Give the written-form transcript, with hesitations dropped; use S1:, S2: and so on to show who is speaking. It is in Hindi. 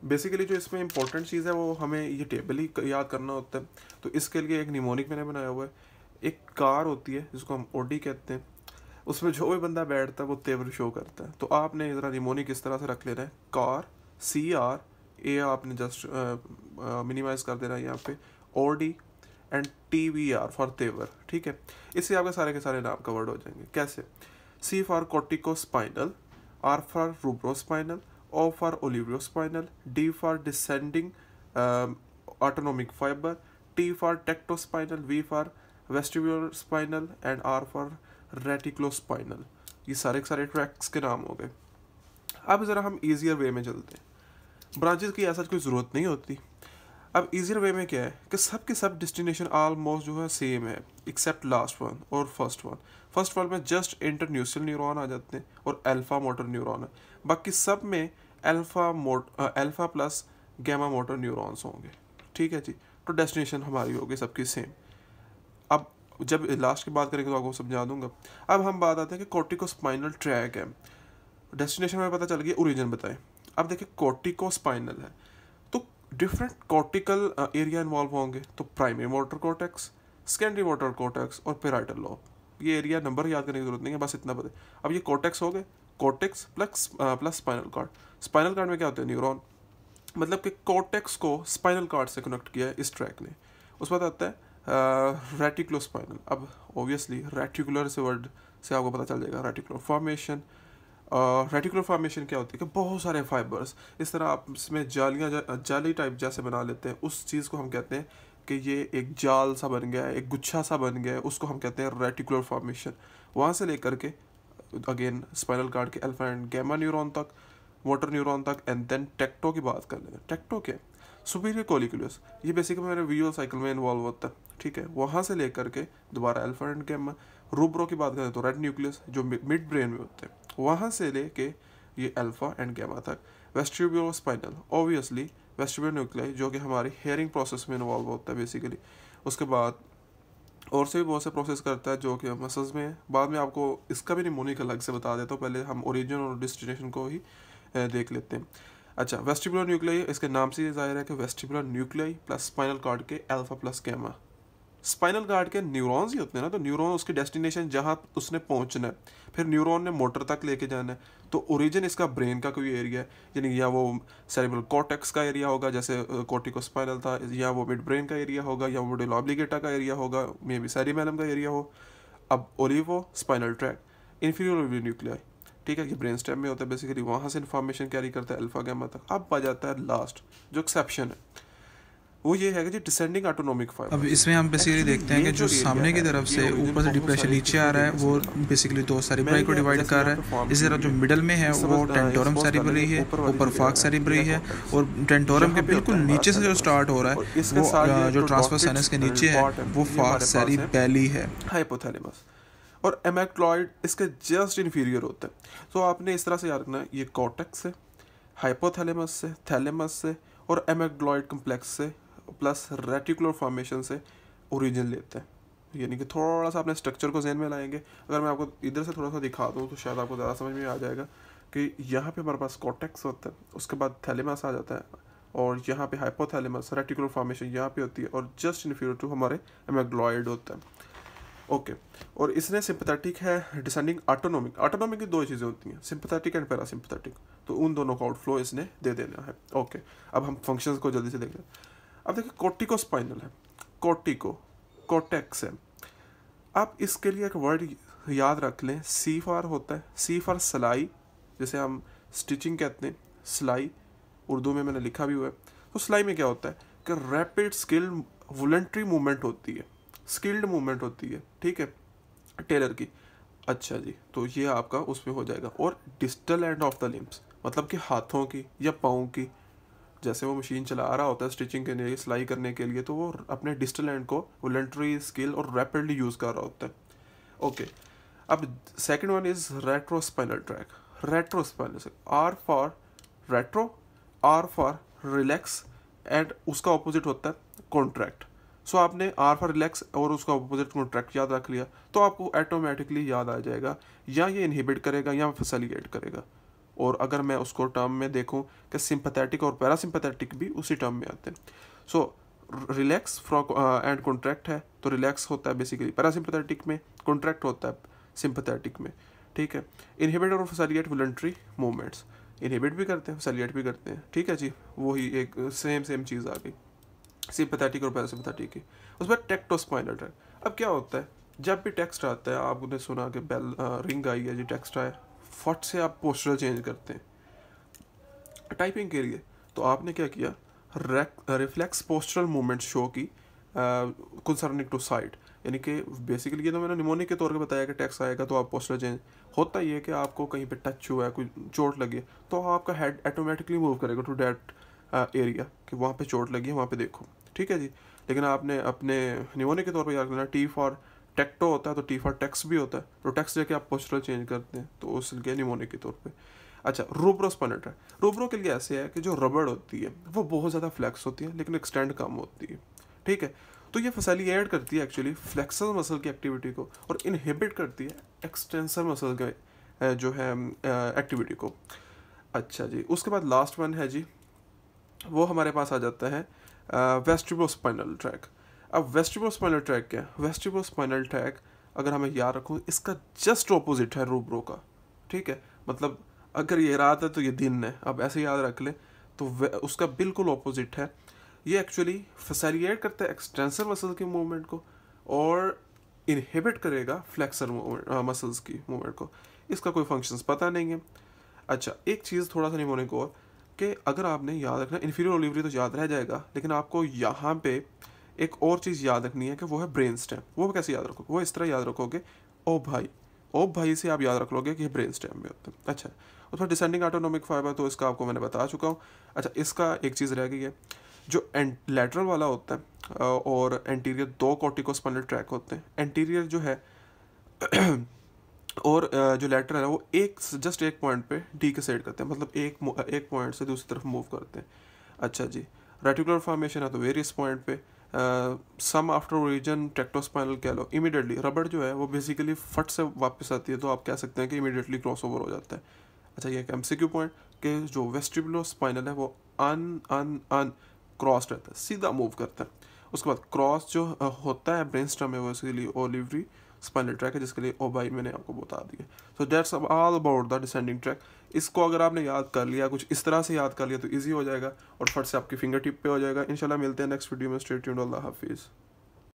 S1: बेसिकली जो इसमें इंपॉर्टेंट चीज़ है वो हमें ये टेबल ही याद करना होता है। तो इसके लिए एक निमोनिक मैंने बनाया हुआ है। एक कार होती है जिसको हम ओडी कहते हैं, उसमें जो भी बंदा बैठता है वो तेवर शो करता है। तो आपने ज़रा निमोनिक इस तरह से रख लेना है, कार CR, आपने जस्ट मिनिमाइज कर देना है यहाँ पे, OD एंड TVR फॉर तेवर। ठीक है, इससे आपके सारे के सारे नाम कवर्ड हो जाएंगे। कैसे? C for corticospinal, R for rubrospinal, O for oliviospinal, D for descending autonomic fiber, T for tectospinal, V for vestibulospinal and R for reticulospinal। ये सारे के सारे ट्रैक्स के नाम हो गए। अब ज़रा हम ईजियर वे में चलते हैं। ब्रांचेस की ऐसा कोई ज़रूरत नहीं होती। अब ईजियर वे में क्या है कि सब के सब डेस्टिनेशन ऑलमोस्ट जो है सेम है, एक्सेप्ट लास्ट वन और फर्स्ट वन। फर्स्ट वन में जस्ट इंटरन्यूशियल न्यूरॉन आ जाते हैं और अल्फा मोटर न्यूरॉन है। बाकी सब में alpha plus gamma motor neurons होंगे। ठीक है जी, तो डेस्टिनेशन हमारी होगी सबकी सेम। अब जब लास्ट की बात करेंगे तो आपको समझा दूंगा। अब हम बात आते हैं कि कोर्टिकोस्पाइनल ट्रैक है। डेस्टिनेशन हमें पता चल गया, ओरिजिन बताएं। अब देखिए कोर्टिकोस्पाइनल है तो डिफरेंट कॉर्टिकल एरिया इन्वॉल्व होंगे। तो primary motor cortex, secondary motor cortex और पेराइटल लोब। ये एरिया नंबर याद करने की जरूरत नहीं है, बस इतना पता। अब ये कॉर्टेक्स हो गए, cortex plus spinal card. Spinal cord में क्या होता है? न्यूरॉन। मतलब कि कॉर्टेक्स को स्पाइनल कार्ड से कनेक्ट किया है इस ट्रैक ने। उसके बाद आता है रेटिकुलोस्पाइनल। अब ऑब्वियसली रेटिकुलर से वर्ड से आपको पता चल जाएगा रेटिकुलर फॉर्मेशन। रेटिकुलर फॉर्मेशन क्या होती है कि बहुत सारे फाइबर्स इस तरह आप इसमें जाली टाइप जैसे बना लेते हैं, उस चीज़ को हम कहते हैं कि ये एक जाल सा बन गया है, एक गुच्छा सा बन गया है, उसको हम कहते हैं रेटिकुलर फॉर्मेशन। वहाँ से लेकर के अगेन स्पाइनल कार्ड के अल्फा एंड गैमा न्यूरॉन तक, मोटर न्यूरॉन तक, एंड देन टेक्टो की बात कर लेते हैं। टेक्टो क्या है? Superior colliculus. ये बेसिकली मेरे विजुअल साइकिल में इन्वॉल्व होता है। ठीक है, वहाँ से लेकर के दोबारा अल्फा एंड गैमा। रूब्रो की बात करें तो रेड न्यूक्लियस जो मिड ब्रेन में होते हैं, वहाँ से लेके ये अल्फा एंड गैमा तक। वेस्टिब्यूलोस्पाइनल, ऑब्वियसली वेस्टिब्यूलर न्यूक्लियाई जो कि हमारी हेयरिंग प्रोसेस में इन्वॉल्व होता है बेसिकली। उसके बाद और से भी बहुत से प्रोसेस करता है जो कि मसल्स में है। बाद में आपको इसका भी निमोनिक अलग से बता देता हूँ, पहले हम ओरिजिन और डेस्टिनेशन को ही देख लेते हैं। अच्छा, वेस्टिबुलर न्यूक्लियाई, इसके नाम से ये जाहिर है कि vestibular nuclei plus spinal cord के alpha plus gamma. Spinal cord के न्यूरॉन्स ही होते हैं ना, तो न्यूरॉन उसकी डेस्टिनेशन जहाँ उसने पहुँचना है, फिर न्यूरॉन ने मोटर तक लेके जाना है। तो ओरिजिन इसका ब्रेन का कोई एरिया है, यानी या वो सेरेब्रल कॉर्टेक्स का एरिया होगा जैसे कॉर्टिकोस्पाइनल था, या वो मिड ब्रेन का एरिया होगा, या वो मिडिल ऑब्लिगेटा का एरिया होगा, मे बी सेरिबेलम का एरिया हो। अब Olivo spinal track, inferior nuclei, ठीक है, ये ब्रेन स्टेम में होता है बेसिकली, वहाँ से इन्फॉर्मेशन कैरी करता है अल्फा गैमा तक। अब आ जाता है लास्ट जो एक्सेप्शन है, वो ये है कि डिसेंडिंग ऑटोनोमिक फाइबर।
S2: अब इसमें हम बेसिकली देखते हैं कि जो सामने की तरफ से ऊपर से डिप्रेशन नीचे आ रहा है वो बेसिकली दो सेरिब्राई को डिवाइड कर रहा है। इसी तरह जो मिडल में है वो टेंटोरम सेरिब्री है, ऊपर फाक्स सेरिब्री है, और टेंटोरम के बिल्कुल नीचे से जो स्टार्ट हो रहा है वो जो ट्रांसवर्स साइनस के नीचे है वो फाक्स सेरिबेली है।
S1: हाइपोथैलेमस और एमेक्टॉइड इसके जस्ट इन्फीरियर होता है। तो आपने इस तरह से याद रखना है, ये कॉर्टेक्स से, हाइपोथैलेमस से, थैलेमस से और एमेक्टॉइड कम्प्लेक्स से प्लस रेटिकुलर फॉर्मेशन से ओरिजिन लेते हैं। यानी कि थोड़ा सा अपने स्ट्रक्चर को ज़हन में लाएंगे। अगर मैं आपको इधर से थोड़ा सा दिखा दूँ तो शायद आपको ज़्यादा समझ में आ जाएगा कि यहाँ पे हमारे पास कॉर्टेक्स होता है, उसके बाद थैलेमस आ जाता है, और यहाँ पे हाइपोथैलेमस, रेटिकुलर फॉर्मेशन यहाँ पे होती है, और जस्ट इन्फीरियर टू हमारे एमेक्टॉइड होता है। ओके, और इसने सिंपैथेटिक है, डिसेंडिंग ऑटोनोमिक। ऑटोनोमिक की दो चीज़ें होती हैं, सिंपैथेटिक एंड पैरासिम्पैथेटिक, तो उन दोनों का आउटफ्लो इसने दे देना है। ओके, अब हम फंक्शंस को जल्दी से देख लें। अब देखिए कॉर्टिकोस्पाइनल है, कॉर्टेक्स है। आप इसके लिए एक वर्ड याद रख लें, सी फॉर होता है, सी फॉर सिलाई, जैसे हम स्टिचिंग कहते हैं, सिलाई उर्दू में मैंने लिखा भी हुआ है। तो सिलाई में क्या होता है कि रैपिड स्किल्ड वॉलंटरी मूवमेंट होती है, स्किल्ड मूवमेंट होती है, ठीक है, टेलर की। अच्छा जी, तो ये आपका उसमें हो जाएगा। और distal end of the limbs, मतलब कि हाथों की या पाँव की, जैसे वो मशीन चला रहा होता है स्टिचिंग के लिए, सिलाई करने के लिए, तो वो अपने डिस्टल एंड को वॉलंटरी स्किल और रैपिडली यूज़ कर रहा होता है। ओके, अब second one is retrospinal tract. Retrospinal से R for retro, R for relax, and उसका ऑपोजिट होता है कॉन्ट्रैक्ट। सो आपने आर फॉर रिलैक्स और उसका अपोजिट कॉन्ट्रैक्ट याद रख लिया तो आपको ऑटोमेटिकली याद आ जाएगा, या ये इनहिबिट करेगा या फैसिलिटेट करेगा। और अगर मैं उसको टर्म में देखूं कि सिंपैथेटिक और पैरासिम्पैथेटिक भी उसी टर्म में आते हैं। So relax from and contract है, तो रिलैक्स होता है बेसिकली पैरासिम्पैथेटिक में, कॉन्ट्रैक्ट होता है सिंपैथेटिक में, ठीक है। इनहिबिट और फैसिलिटेट वॉलंटरी मूवमेंट्स, इनहिबिट भी करते हैं फैसिलिटेट भी करते हैं, ठीक है जी, वही एक सेम चीज़ आ गई सिंपैथेटिक और पैरासिम्पैथेटिक की। उस पर टेक्टोस्पाइनल ट्रैक्ट। अब क्या होता है, जब भी टेक्स्ट आता है, आपने सुना कि बेल रिंग आई है जी, टेक्स्ट आया, फट से आप पोस्चर चेंज करते हैं टाइपिंग के लिए। तो आपने क्या किया, रिफ्लेक्स पोस्चरल मूवमेंट शो की कंसर्निंग टू साइट, यानी कि बेसिकली ये तो मैंने निमोनिक के तौर पे बताया कि टेक्स्ट आएगा तो आप पोस्चर चेंज होता ही है कि आपको कहीं पे टच हुआ है, कोई चोट लगी है, तो आपका हेड ऑटोमेटिकली मूव करेगा टू दैट एरिया कि वहाँ पे चोट लगी है, वहाँ पे देखो, ठीक है जी। लेकिन आपने अपने निमोनिक के तौर पे याद करना, टी फॉर टेक्टो होता है तो टी फॉर टेक्स्ट भी होता है, तो टेक्स्ट लेके आप पोस्चर चेंज करते हैं, तो उसके निमोनिक के तौर पे। अच्छा, रूब्रोस्पाइनल ट्रैक्ट, रूब्रो के लिए ऐसे है कि जो रबड़ होती है वो बहुत ज़्यादा फ्लैक्स होती है लेकिन एक्सटेंड कम होती है, ठीक है। तो ये फैसिलिटेट करती है एक्चुअली फ्लेक्सर मसल की एक्टिविटी को और इनहिबिट करती है एक्सटेंसर मसल के जो है एक्टिविटी को। अच्छा जी, उसके बाद लास्ट वन है जी, वो हमारे पास आ जाता है वेस्टिब्रोस्पाइनल ट्रैक। अब वेस्टिब्रोस्पाइनल ट्रैक क्या है, वेस्टिब्रोस्पाइनल ट्रैक अगर हमें याद रखो इसका जस्ट ऑपोजिट है रूब्रो का, ठीक है। मतलब अगर ये रात है तो ये दिन है, अब ऐसे याद रख ले, तो उसका बिल्कुल ऑपोजिट है। ये एक्चुअली फैसिलिटेट करता है एक्सटेंसर मसल की मूवमेंट को और इनहिबिट करेगा फ्लेक्सर मसल्स की मूवमेंट को। इसका कोई फंक्शंस पता नहीं है। अच्छा, एक चीज़ थोड़ा सा निमोनिक और कि अगर आपने याद रखना, इन्फीरियर ओलिवरी तो याद रह जाएगा, लेकिन आपको यहाँ पे एक और चीज़ याद रखनी है कि वो है ब्रेन स्टेम। वो कैसे याद रखोगे, वो इस तरह याद रखोगे, ओ भाई से आप याद रख लोगे कि ये ब्रेन स्टेम में होता है। अच्छा, उसमें डिसेंडिंग ऑटोनोमिक फाइबर तो इसका आपको मैंने बता चुका हूँ। अच्छा, इसका एक चीज़ रह गई है, जो लैटरल वाला होता है और एंटीरियर, दो कॉर्टिकोस्पाइनल ट्रैक होते हैं। एंटीरियर जो है और जो लैटरल है वो जस्ट एक पॉइंट पे डिकेसेड करते हैं, मतलब एक पॉइंट से दूसरी तरफ मूव करते हैं। अच्छा जी, रेटिकुलर फॉर्मेशन है तो वेरियस पॉइंट पे, सम आफ्टर रीजन टेक्टोस्पाइनल कह लो, इमीडिएटली रबड़ जो है वो बेसिकली फट से वापस आती है, तो आप कह सकते हैं कि इमीडिएटली क्रॉस ओवर हो जाता है। अच्छा, ये एक एमसीक्यू पॉइंट कि जो वेस्टिबुलोस्पाइनल है वो अन क्रॉस रहता है, सीधा मूव करता है। उसके बाद क्रॉस जो होता है ब्रेन स्टेम में, वो इसके लिए ओलिवरी स्पाइनल ट्रैक है, जिसके लिए ओबाई मैंने आपको बता दिया। So that's all about the descending tract. इसको अगर आपने याद कर लिया, कुछ इस तरह से याद कर लिया तो इजी हो जाएगा और फट से आपकी फिंगर टिप पे हो जाएगा। इंशाल्लाह मिलते हैं नेक्स्ट वीडियो में। स्टे ट्यून्ड, अल्लाह हाफिज़।